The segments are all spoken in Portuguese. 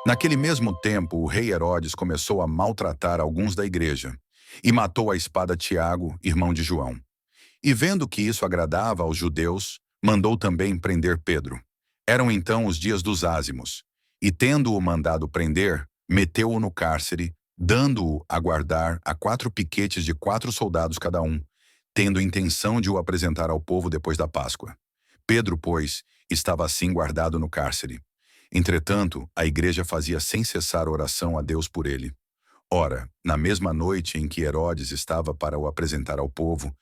Naquele mesmo tempo, o rei Herodes começou a maltratar alguns da igreja e matou à espada Tiago, irmão de João. E vendo que isso agradava aos judeus, mandou também prender Pedro. Eram então os dias dos ázimos, e tendo-o mandado prender, meteu-o no cárcere, dando-o a guardar a 4 piquetes de 4 soldados cada um, tendo intenção de o apresentar ao povo depois da Páscoa. Pedro, pois, estava assim guardado no cárcere. Entretanto, a igreja fazia sem cessar oração a Deus por ele. Ora, na mesma noite em que Herodes estava para o apresentar ao povo,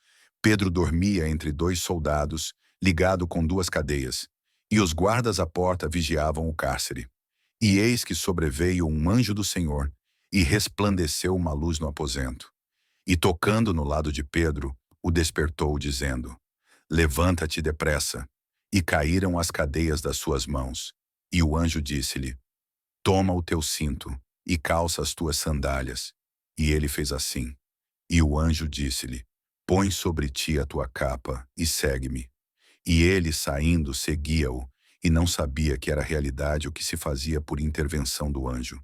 Pedro dormia entre 2 soldados, ligado com 2 cadeias, e os guardas à porta vigiavam o cárcere. E eis que sobreveio um anjo do Senhor, e resplandeceu uma luz no aposento. E tocando no lado de Pedro, o despertou, dizendo: Levanta-te depressa. E caíram as cadeias das suas mãos. E o anjo disse-lhe: Toma o teu cinto, e calça as tuas sandálias. E ele fez assim. E o anjo disse-lhe: Põe sobre ti a tua capa, e segue-me. E ele, saindo, seguia-o, e não sabia que era realidade o que se fazia por intervenção do anjo,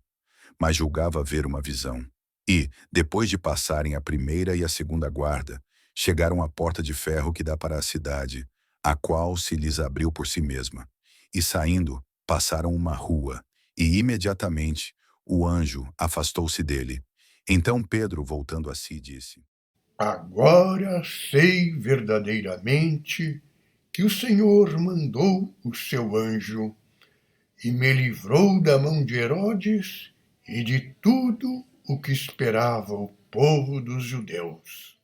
mas julgava ver uma visão. E, depois de passarem a primeira e a segunda guarda, chegaram à porta de ferro que dá para a cidade, a qual se lhes abriu por si mesma. E saindo, passaram uma rua, e imediatamente o anjo afastou-se dele. Então Pedro, voltando a si, disse: Agora sei verdadeiramente que o Senhor mandou o seu anjo e me livrou da mão de Herodes e de tudo o que esperava o povo dos judeus.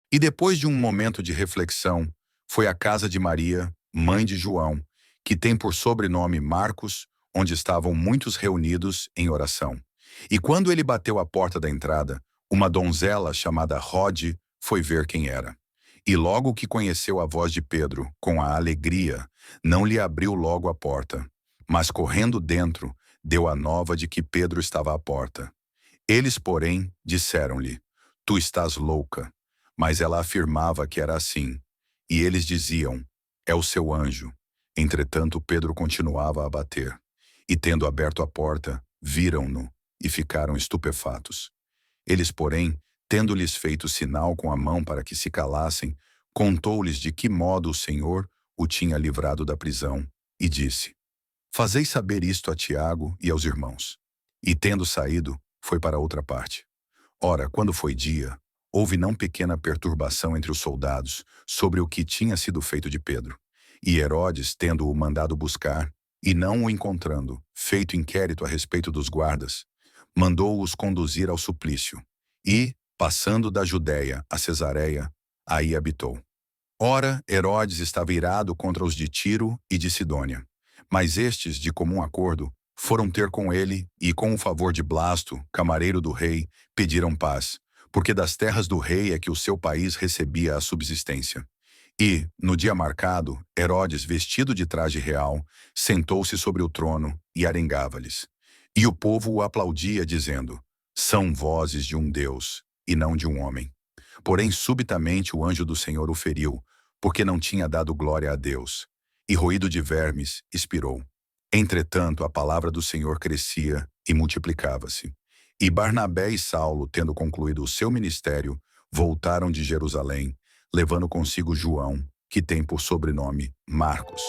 E depois de um momento de reflexão, foi à casa de Maria, mãe de João, que tem por sobrenome Marcos, onde estavam muitos reunidos em oração. E quando ele bateu à porta da entrada, uma donzela chamada Rode foi ver quem era. E logo que conheceu a voz de Pedro, com a alegria, não lhe abriu logo a porta, mas correndo dentro, deu a nova de que Pedro estava à porta. Eles, porém, disseram-lhe: Tu estás louca. Mas ela afirmava que era assim. E eles diziam: É o seu anjo. Entretanto, Pedro continuava a bater. E tendo aberto a porta, viram-no e ficaram estupefatos. Eles, porém, tendo-lhes feito sinal com a mão para que se calassem, contou-lhes de que modo o Senhor o tinha livrado da prisão, e disse: Fazei saber isto a Tiago e aos irmãos. E tendo saído, foi para outra parte. Ora, quando foi dia, houve não pequena perturbação entre os soldados sobre o que tinha sido feito de Pedro. E Herodes, tendo-o mandado buscar, e não o encontrando, feito inquérito a respeito dos guardas, mandou-os conduzir ao suplício. E, passando da Judéia a Cesareia, aí habitou. Ora, Herodes estava irado contra os de Tiro e de Sidônia. Mas estes, de comum acordo, foram ter com ele e, com o favor de Blasto, camareiro do rei, pediram paz, porque das terras do rei é que o seu país recebia a subsistência. E, no dia marcado, Herodes, vestido de traje real, sentou-se sobre o trono e arengava-lhes. E o povo o aplaudia, dizendo: São vozes de um Deus, e não de um homem. Porém, subitamente o anjo do Senhor o feriu, porque não tinha dado glória a Deus. E, roído de vermes, expirou. Entretanto, a palavra do Senhor crescia e multiplicava-se. E Barnabé e Saulo, tendo concluído o seu ministério, voltaram de Jerusalém, levando consigo João, que tem por sobrenome Marcos.